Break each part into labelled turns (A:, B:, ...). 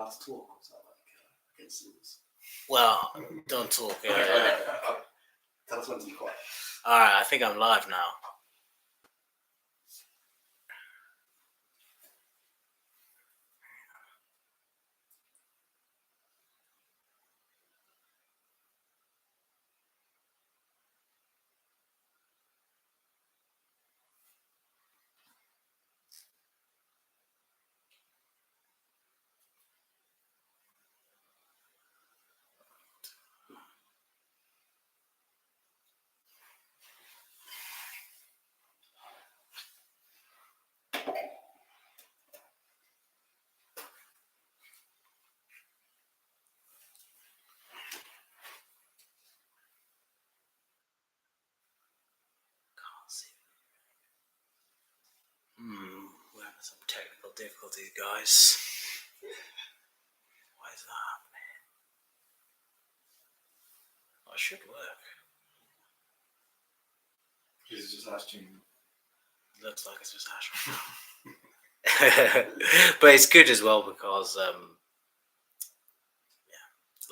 A: allowed to talk? Or was that against the rules?
B: Well, don't talk.
A: Tell us when to be quiet.
B: All right, I think I'm live now. We're having some technical difficulties, guys. Why is that happening? Oh, it should work.
A: It's just Ashton.
B: Looks like it's just Ash right now. But it's good as well because,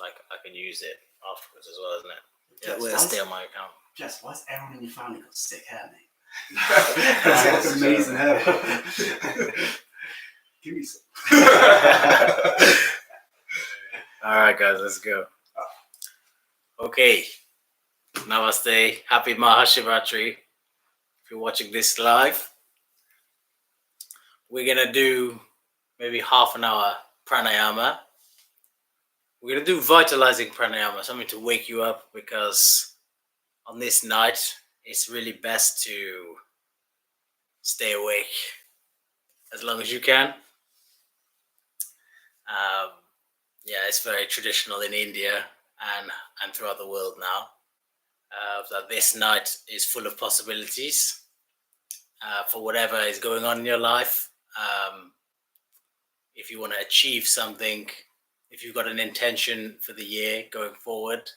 B: like I can use it afterwards as well, isn't it? Yeah, it will stay on my account.
A: Jess, why has everyone in your family got sick hair, mate? That's amazing hair. Give me some.
B: Alright guys, let's go. Okay. Namaste. Happy Mahashivaratri. If you're watching this live, we're gonna do maybe half an hour pranayama. We're gonna do vitalizing pranayama, something to wake you up, because on this night it's really best to stay awake as long as you can. It's very traditional in India and throughout the world now, that this night is full of possibilities for whatever is going on in your life. If you want to achieve something, if you've got an intention for the year going forward,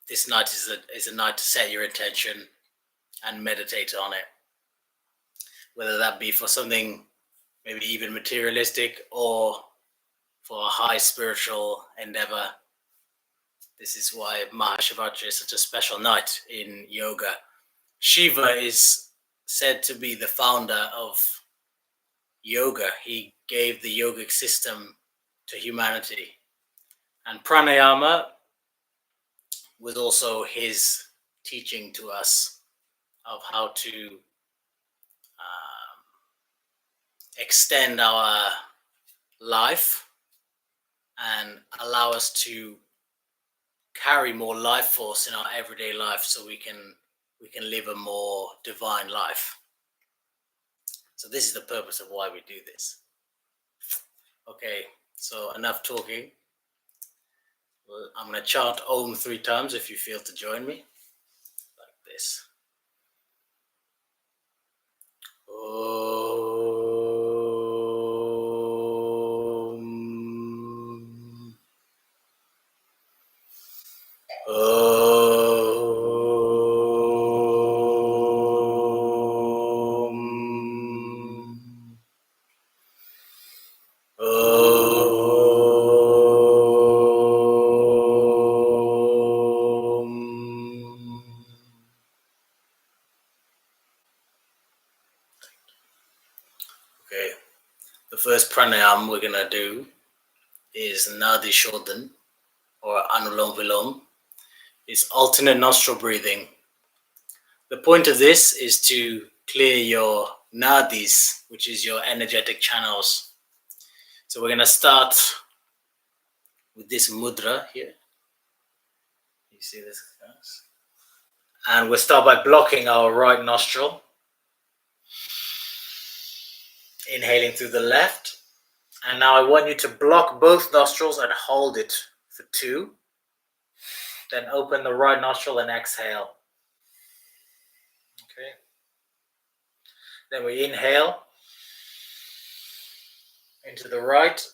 B: this night is a night to set your intention and meditate on it. Whether that be for something maybe even materialistic or for a high spiritual endeavor. This is why Mahashivaratri is such a special night in yoga. Shiva is said to be the founder of yoga. He gave the yogic system to humanity. And pranayama was also his teaching to us of how to extend our life and allow us to carry more life force in our everyday life, so we can live a more divine life. So this is the purpose of why we do this. Okay, so enough talking. Well, I'm going to chant Om 3 times if you feel to join me, like this. Om. Okay, the first pranayama we're going to do is Nadi Shodhan, or Anulom Vilom. It's alternate nostril breathing. The point of this is to clear your nadis, which is your energetic channels. So we're going to start with this mudra here. You see this, guys? And we'll start by blocking our right nostril. Inhaling through the left. And now I want you to block both nostrils and hold it for 2. Then open the right nostril and exhale. Okay. Then we inhale into the right,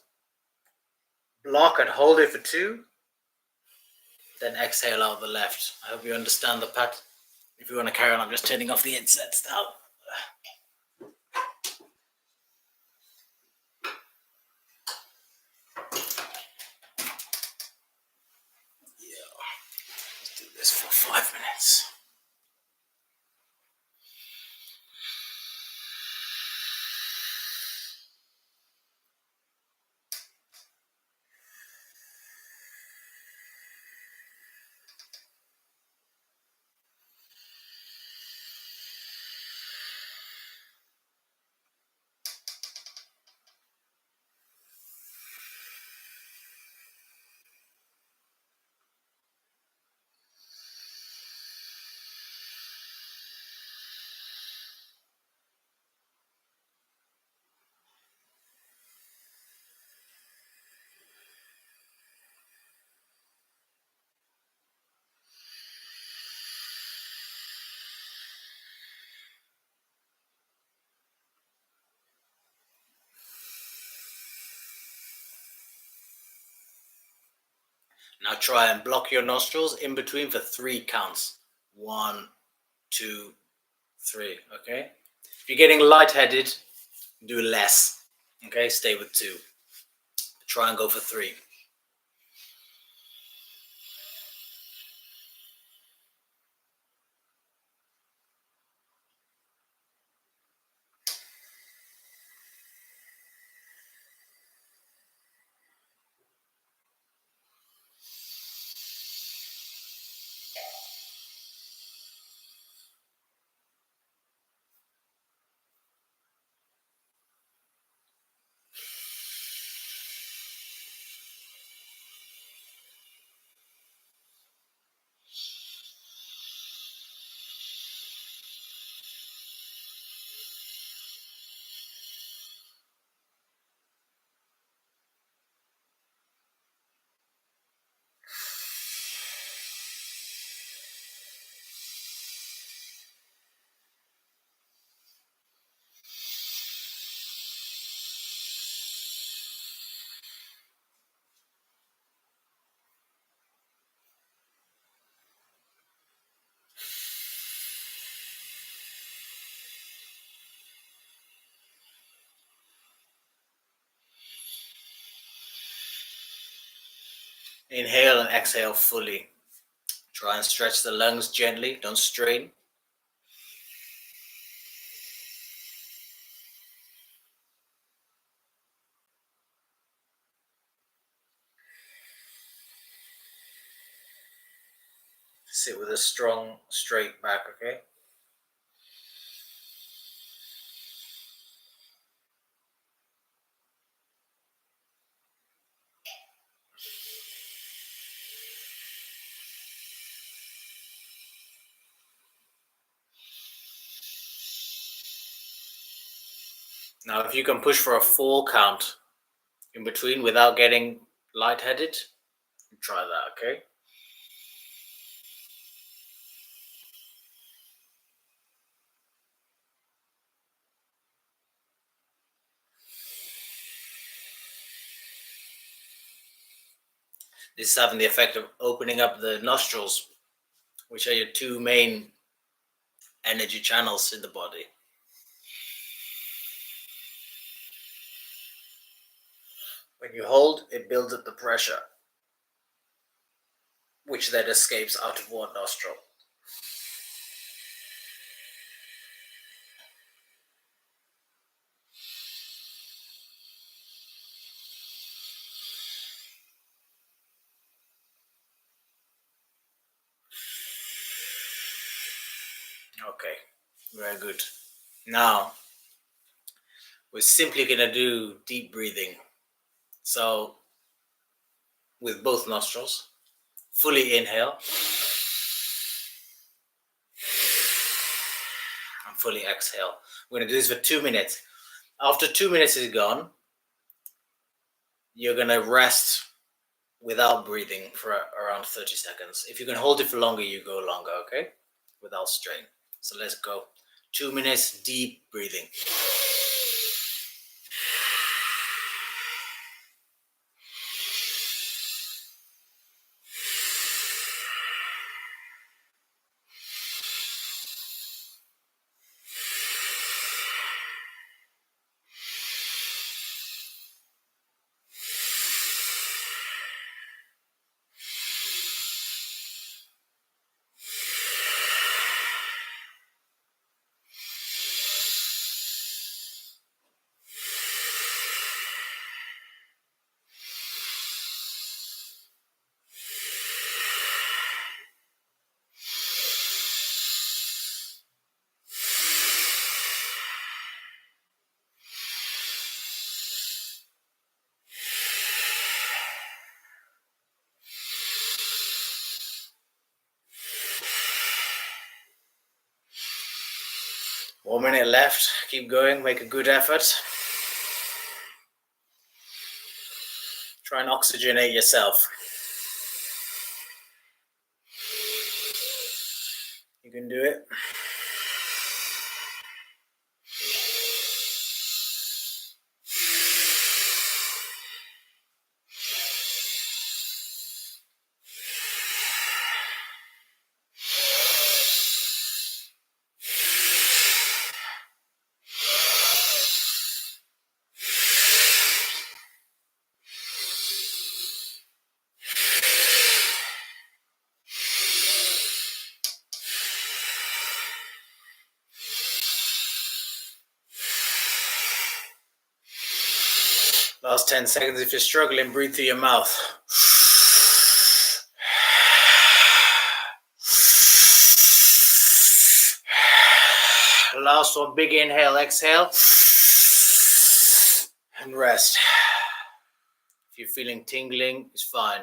B: block and hold it for 2. Then exhale out the left. I hope you understand the pattern. If you want to carry on, I'm just turning off the incense now. 5 minutes. Now try and block your nostrils in between for 3 counts. 1, 2, 3. Okay? If you're getting lightheaded, do less. Okay? Stay with 2. Try and go for 3. Inhale and exhale fully. Try and stretch the lungs gently. Don't strain. Sit with a strong, straight back, okay? Now, if you can push for a 4 count in between without getting lightheaded, try that, okay? This is having the effect of opening up the nostrils, which are your 2 main energy channels in the body. When you hold, it builds up the pressure, which then escapes out of one nostril. Okay, very good. Now, we're simply going to do deep breathing. So, with both nostrils, fully inhale and fully exhale. We're going to do this for 2 minutes. After 2 minutes is gone, you're going to rest without breathing for around 30 seconds. If you can hold it for longer, you go longer, okay? Without strain. So let's go. 2 minutes deep breathing. 1 minute left. Keep going. Make a good effort. Try and oxygenate yourself. You can do it. Last 10 seconds. If you're struggling, breathe through your mouth. Last one, big inhale, exhale, and rest. If you're feeling tingling, it's fine.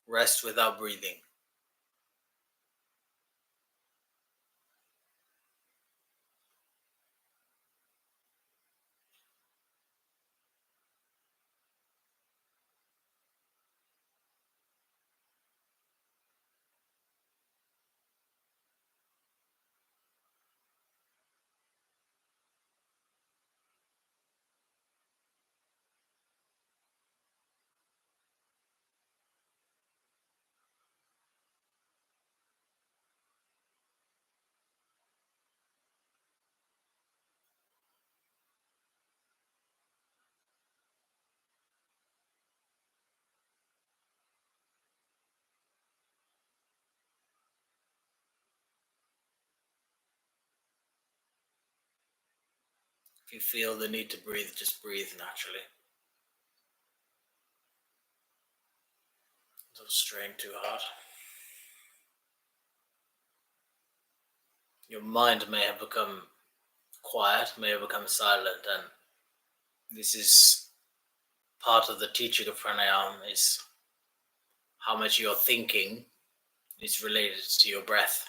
B: Rest without breathing. If you feel the need to breathe, just breathe naturally. Don't strain too hard. Your mind may have become quiet, may have become silent, and this is part of the teaching of pranayama, is how much you're thinking is related to your breath.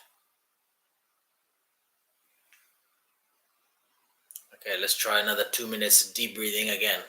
B: Okay, let's try another 2 minutes of deep breathing again.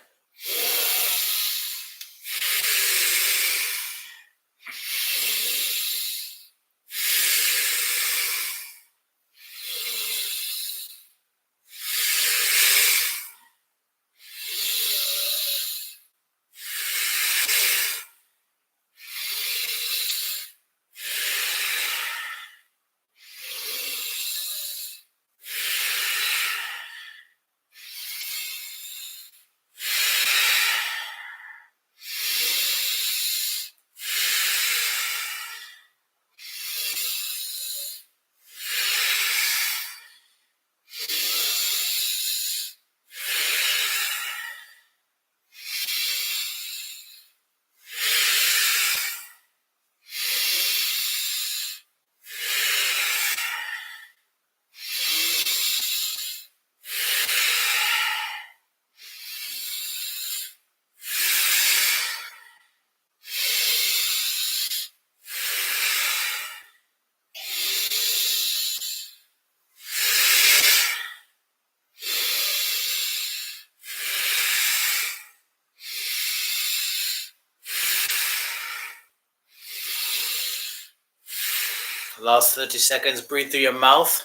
B: Last 30 seconds, breathe through your mouth.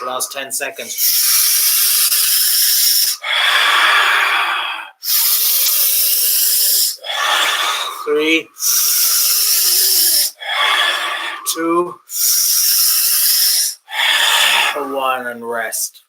B: Last 10 seconds. 3, 2, 1, and rest.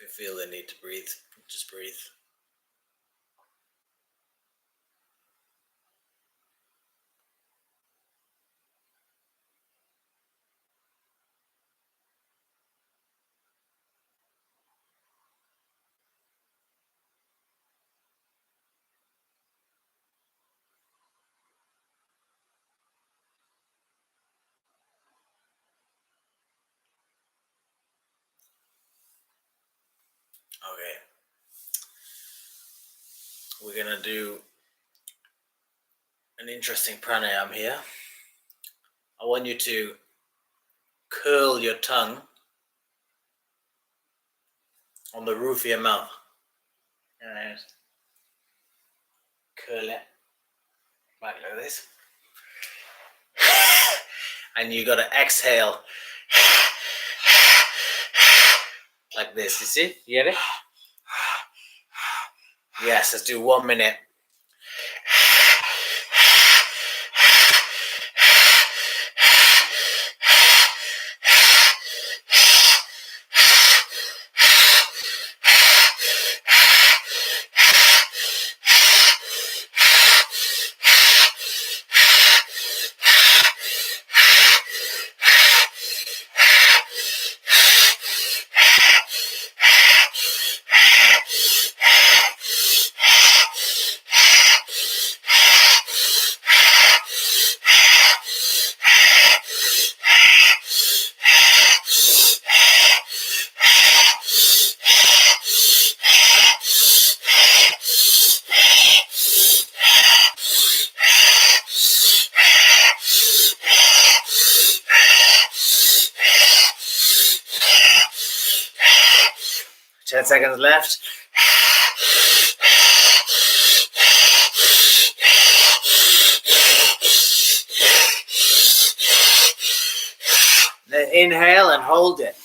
B: feel the need to breathe, just breathe. Okay. We're going to do an interesting pranayama here. I want you to curl your tongue on the roof of your mouth. And curl it back like this. And you got to exhale like this. You see? You get it? Yes, let's do 1 minute. Ten seconds left. Then inhale and hold it.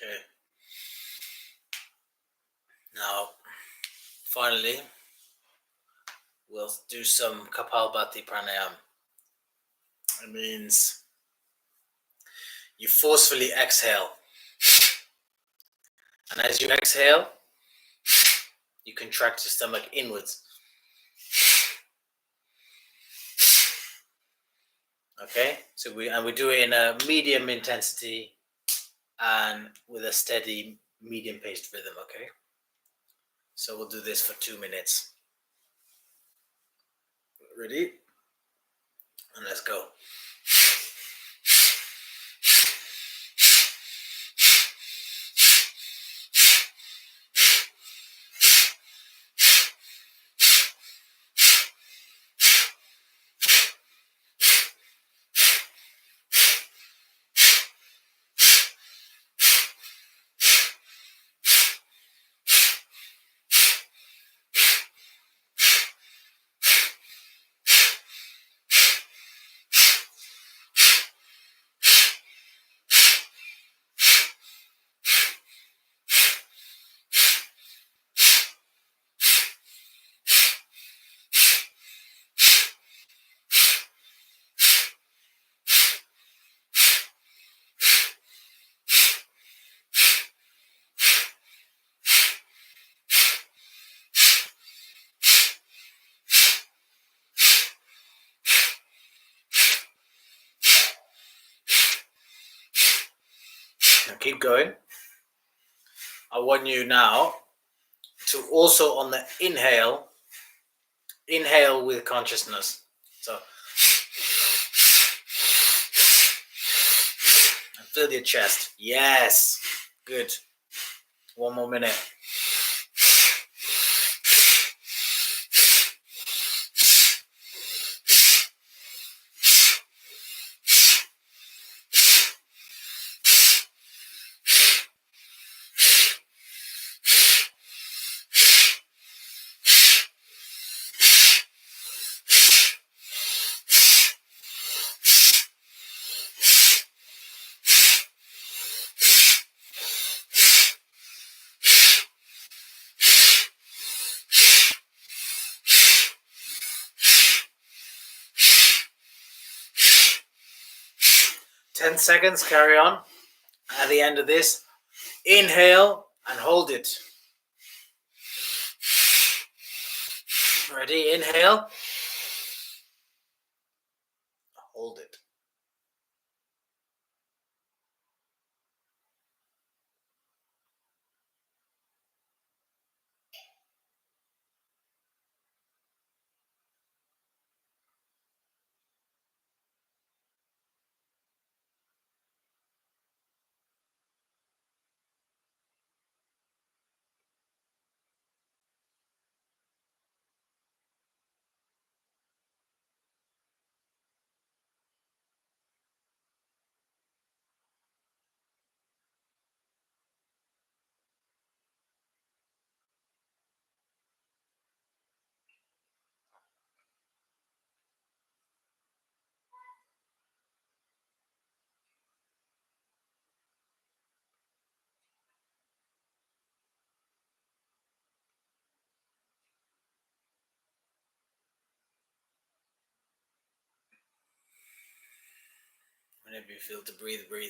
B: Okay. Now, finally, we'll do some Kapalbhati pranayama. It means you forcefully exhale. And as you exhale, you contract your stomach inwards. Okay? So we do it in a medium intensity and with a steady medium paced rhythm, okay? So we'll do this for 2 minutes. Ready? And let's go. Keep going. I want you now to also on the inhale with consciousness. So and fill your chest. Yes. Good. One more minute. Seconds, carry on. At the end of this, inhale and hold it. Ready? Inhale. Hold it. Whenever you feel to breathe, breathe.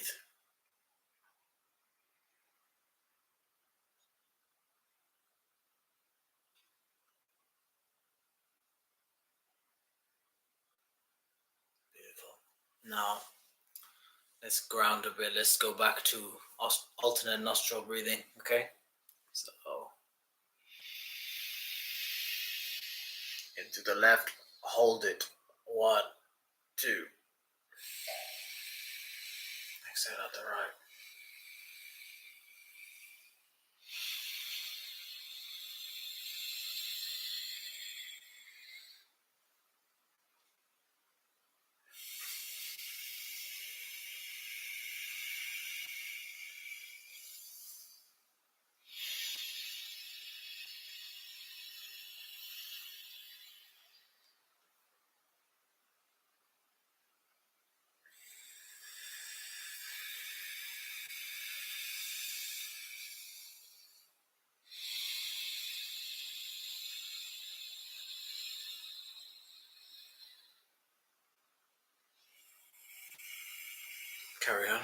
B: Beautiful. Now, let's ground a bit. Let's go back to alternate nostril breathing, okay? So, into the left, hold it. 1, 2. Exhale out the right. Carry on.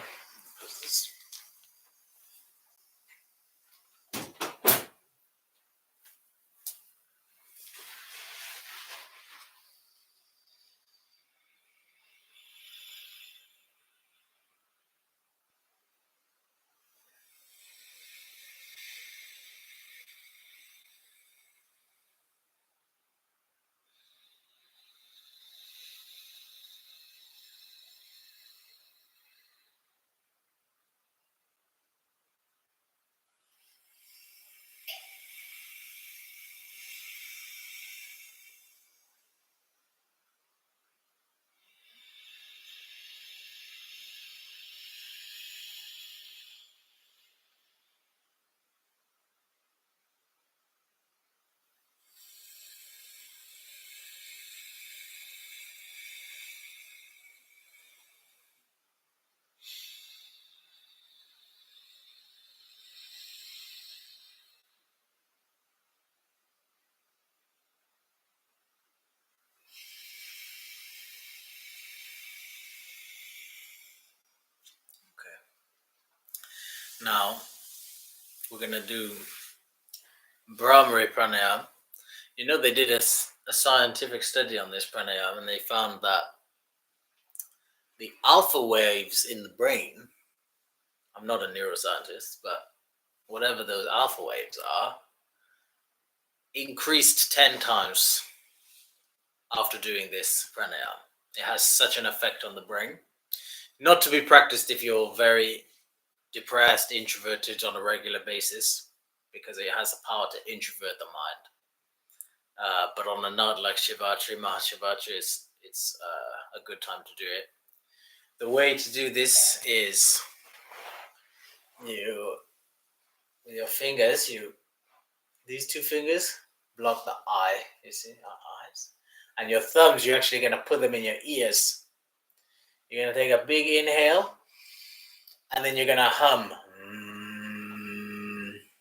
B: Now, we're going to do Brahmari Pranayama. You know, they did a scientific study on this pranayama, and they found that the alpha waves in the brain I'm not a neuroscientist, but whatever those alpha waves are, increased 10 times after doing this pranayama. It has such an effect on the brain. Not to be practiced if you're very depressed, introverted on a regular basis, because it has the power to introvert the mind. But on a night like Shivatri, Mahashivaratri, it's a good time to do it. The way to do this is you, with your fingers, these two fingers block the eye, you see, our eyes. And your thumbs, you're actually going to put them in your ears. You're going to take a big inhale, and then you're going to hum.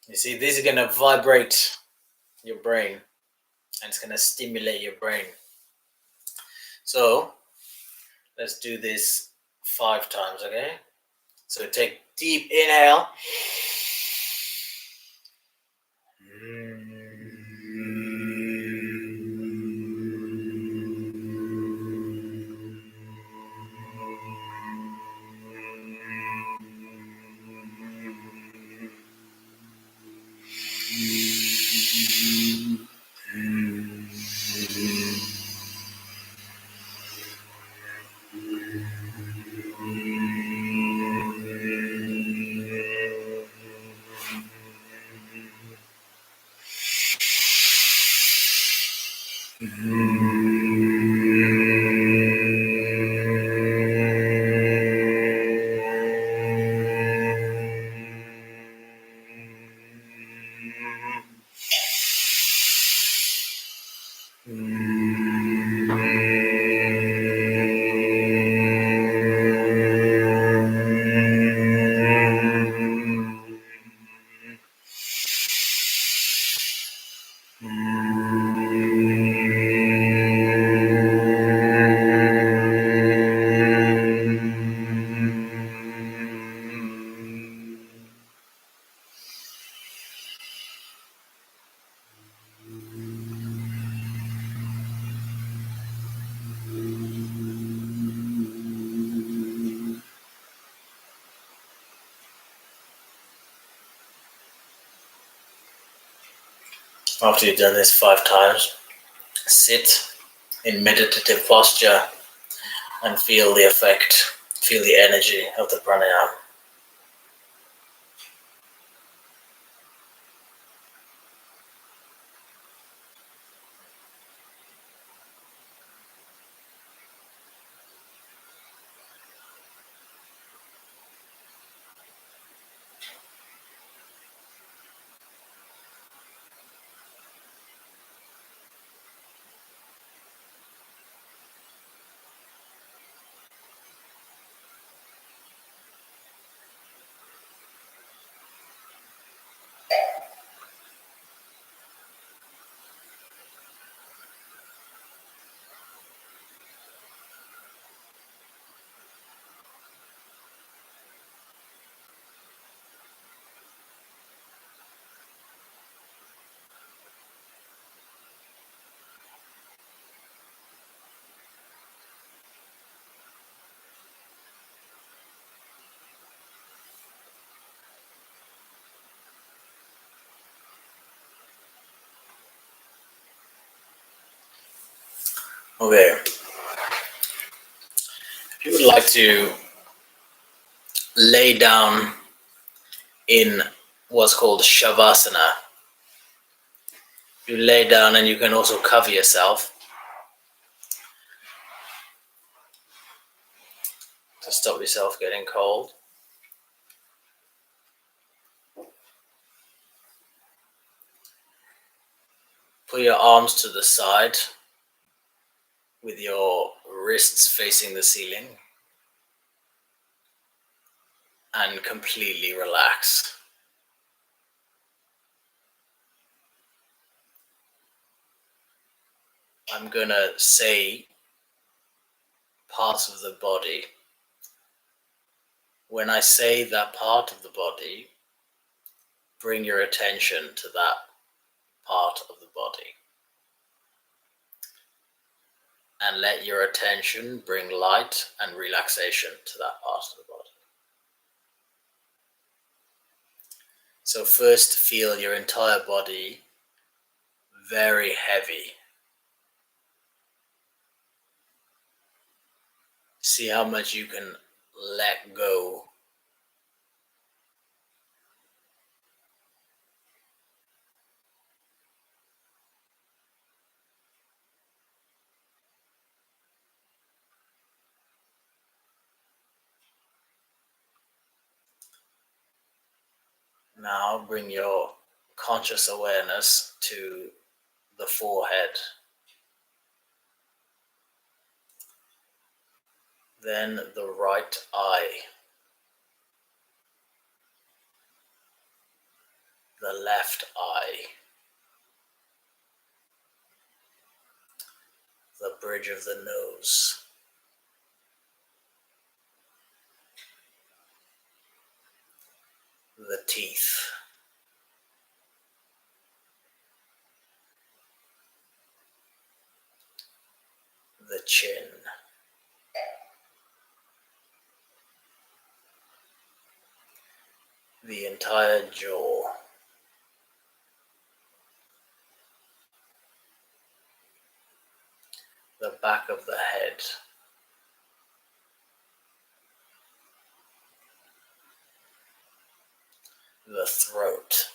B: You see, this is going to vibrate your brain, and it's going to stimulate your brain. So let's do this 5 times, okay? So take deep inhale. After you've done this 5 times, sit in meditative posture and feel the effect, feel the energy of the pranayama. Okay. If you would like to lay down in what's called Shavasana, you lay down and you can also cover yourself to stop yourself getting cold. Put your arms to the side with your wrists facing the ceiling and completely relax. I'm gonna say parts of the body. When I say that part of the body, bring your attention to that part of the body. And let your attention bring light and relaxation to that part of the body. So first feel your entire body very heavy. See how much you can let go. Now bring your conscious awareness to the forehead. Then the right eye, the left eye, the bridge of the nose, the teeth, the chin, the entire jaw, the back of the head, the throat,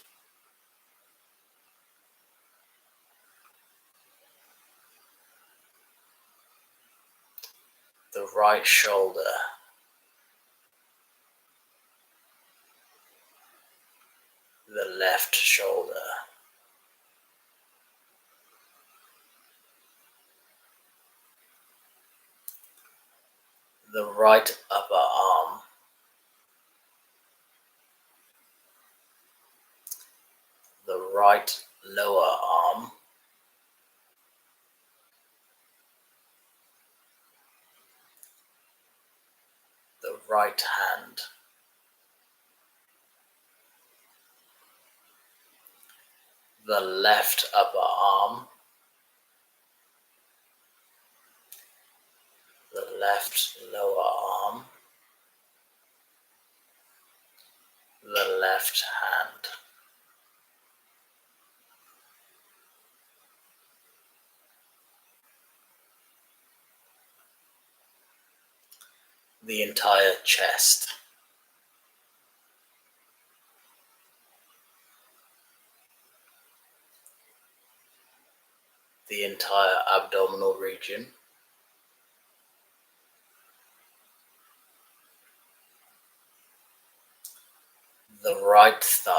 B: the right shoulder, the left shoulder, the right upper arm, the right lower arm, the right hand, the left upper arm, the left lower arm, the left hand. The entire chest, the entire abdominal region, the right thigh,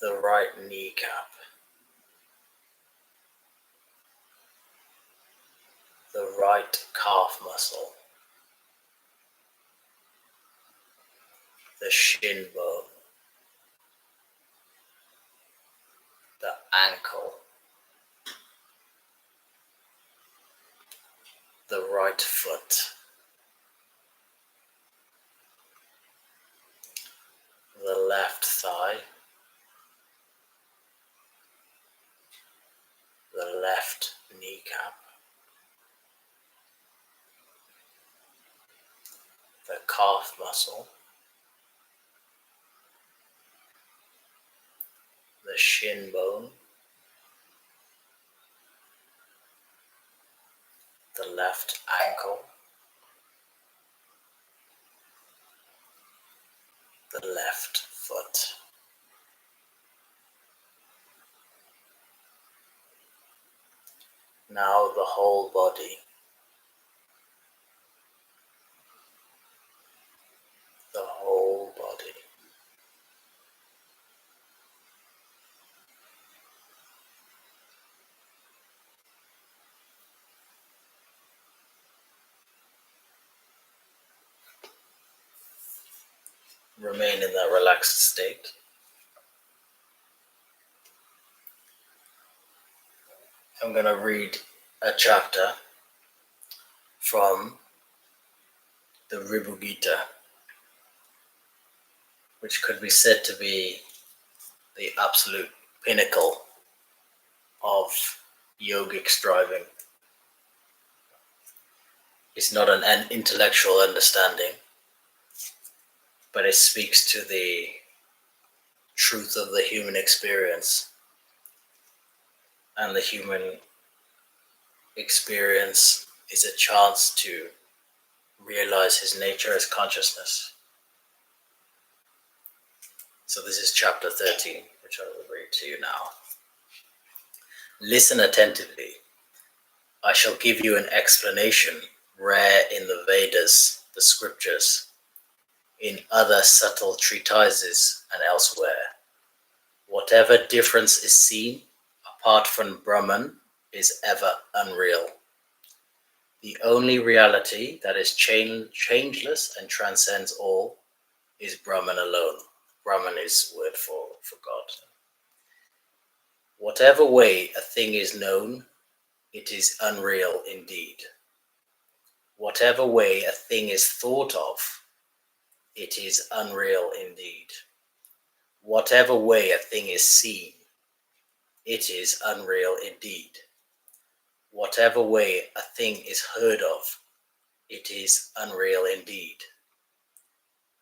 B: the right kneecap, the right calf muscle, the shin bone, the ankle, the right foot, the left thigh, the left kneecap, the calf muscle, the shin bone, the left ankle, the left foot. Now the whole body, the whole body. Remain in that relaxed state. I'm going to read a chapter from the Ribhu Gita, which could be said to be the absolute pinnacle of yogic striving. It's not an intellectual understanding, but it speaks to the truth of the human experience. And the human experience is a chance to realize his nature as consciousness. So this is chapter 13, which I will read to you now. Listen attentively. I shall give you an explanation rare in the Vedas, the scriptures, in other subtle treatises and elsewhere. Whatever difference is seen apart from Brahman is ever unreal. The only reality that is changeless and transcends all is Brahman alone. Brahman is word for God. Whatever way a thing is known, it is unreal indeed. Whatever way a thing is thought of, it is unreal indeed. Whatever way a thing is seen, it is unreal indeed. Whatever way a thing is heard of, it is unreal indeed.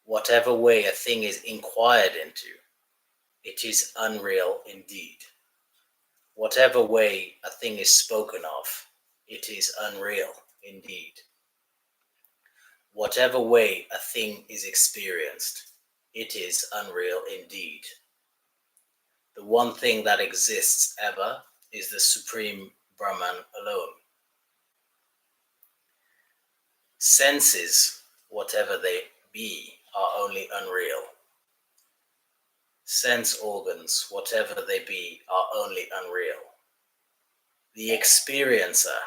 B: Whatever way a thing is inquired into, it is unreal indeed. Whatever way a thing is spoken of, it is unreal indeed. Whatever way a thing is experienced, it is unreal indeed. The one thing that exists ever is the Supreme Brahman alone. Senses, whatever they be, are only unreal. Sense organs, whatever they be, are only unreal. The experiencer,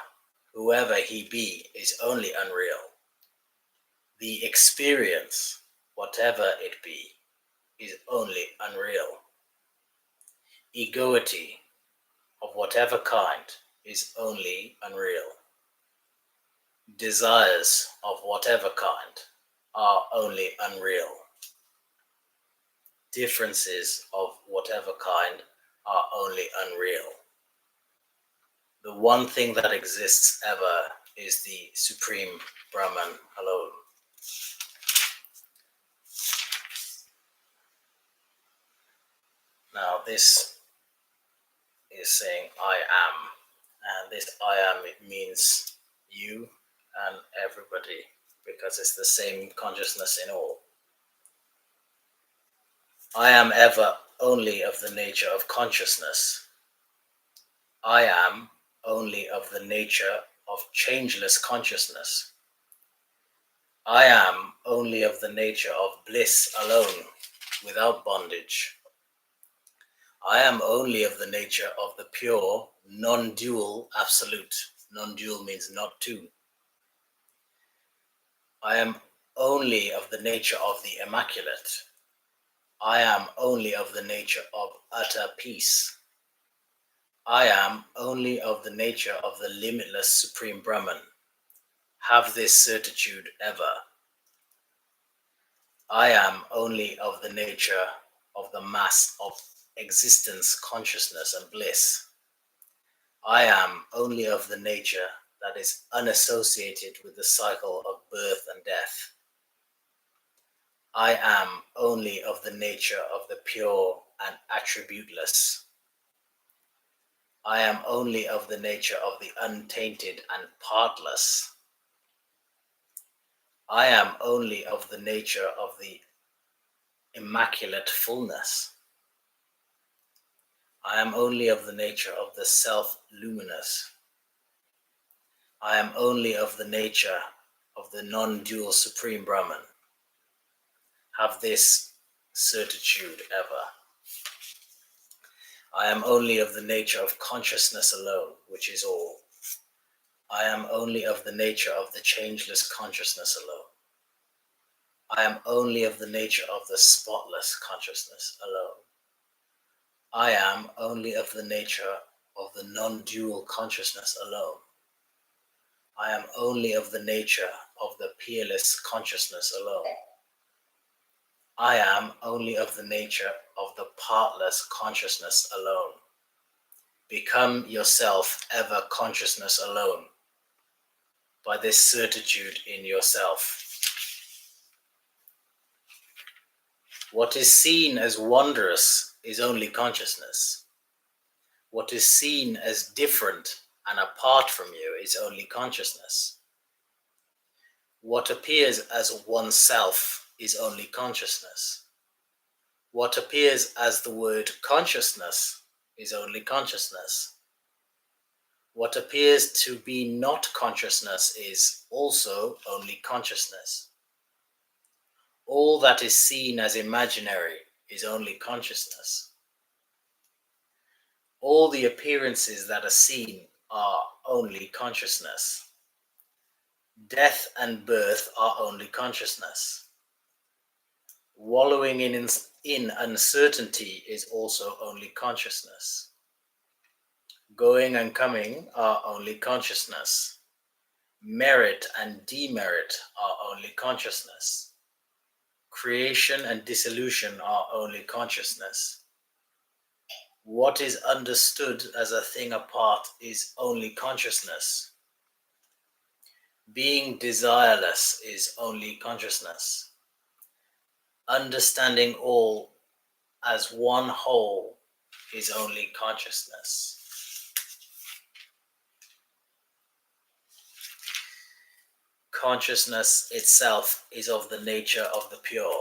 B: whoever he be, is only unreal. The experience, whatever it be, is only unreal. Egoity, of whatever kind, is only unreal. Desires of whatever kind are only unreal. Differences of whatever kind are only unreal. The one thing that exists ever is the Supreme Brahman alone. Now this is saying I am, and this I am, it means you and everybody, because it's the same consciousness in all. I am ever only of the nature of consciousness. I am only of the nature of changeless consciousness. I am only of the nature of bliss alone, without bondage. I am only of the nature of the pure, non-dual absolute. Non-dual means not two. I am only of the nature of the immaculate. I am only of the nature of utter peace. I am only of the nature of the limitless Supreme Brahman. Have this certitude ever. I am only of the nature of the mass of existence, consciousness, and bliss. I am only of the nature that is unassociated with the cycle of birth and death. I am only of the nature of the pure and attributeless. I am only of the nature of the untainted and partless. I am only of the nature of the immaculate fullness. I am only of the nature of the self-luminous. I am only of the nature of the non-dual Supreme Brahman. Have this certitude ever. I am only of the nature of consciousness alone, which is all. I am only of the nature of the changeless consciousness alone. I am only of the nature of the spotless consciousness alone. I am only of the nature of the non-dual consciousness alone. I am only of the nature of the peerless consciousness alone. I am only of the nature of the partless consciousness alone. Become yourself ever consciousness alone. by this certitude in yourself. What is seen as wondrous is only consciousness. What is seen as different and apart from you is only consciousness. What appears as oneself is only consciousness. What appears as the word consciousness is only consciousness. What appears to be not consciousness is also only consciousness. All that is seen as imaginary is only consciousness. All the appearances that are seen are only consciousness. Death and birth are only consciousness. Wallowing in uncertainty is also only consciousness. Going and coming are only consciousness. Merit and demerit are only consciousness. Creation and dissolution are only consciousness. What is understood as a thing apart is only consciousness. Being desireless is only consciousness. Understanding all as one whole is only consciousness. Consciousness itself is of the nature of the pure.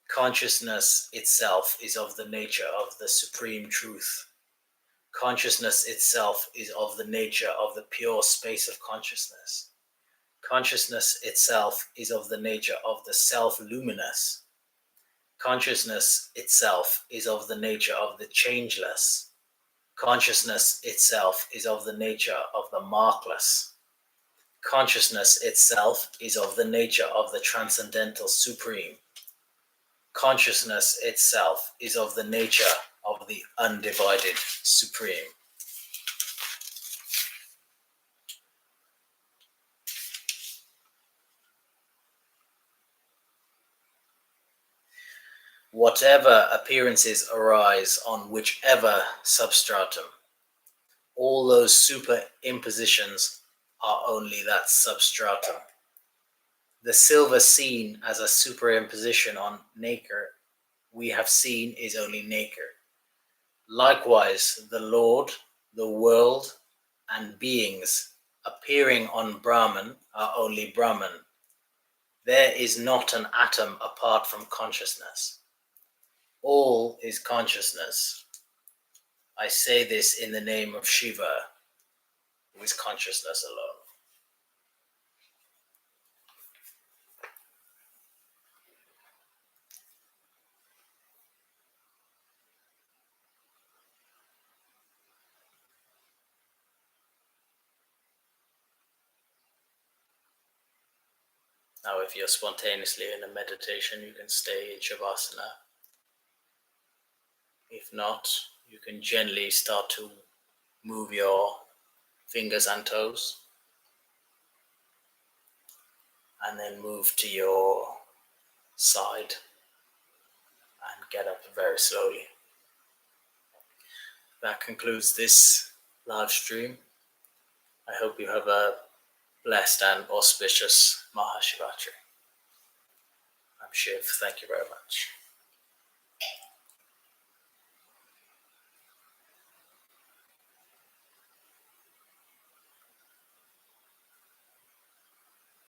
B: Consciousness itself is of the nature of the supreme truth. Consciousness itself is of the nature of the pure space of consciousness. Consciousness itself is of the nature of the self-luminous. Consciousness itself is of the nature of the changeless. Consciousness itself is of the nature of the markless. Consciousness itself is of the nature of the transcendental supreme. Consciousness itself is of the nature of the undivided supreme. Whatever appearances arise on whichever substratum, all those superimpositions are only that substratum. The silver seen as a superimposition on nacre we have seen is only nacre. Likewise, the Lord, the world, and beings appearing on Brahman are only Brahman. There is not an atom apart from consciousness. All is consciousness. I say this in the name of Shiva, who is consciousness alone. Now, if you're spontaneously in a meditation, you can stay in Shavasana. If not, you can gently start to move your fingers and toes, and then move to your side and get up very slowly. That concludes this live stream. I hope you have a blessed and auspicious Mahashivaratri. I'm Shiv. Thank you very much.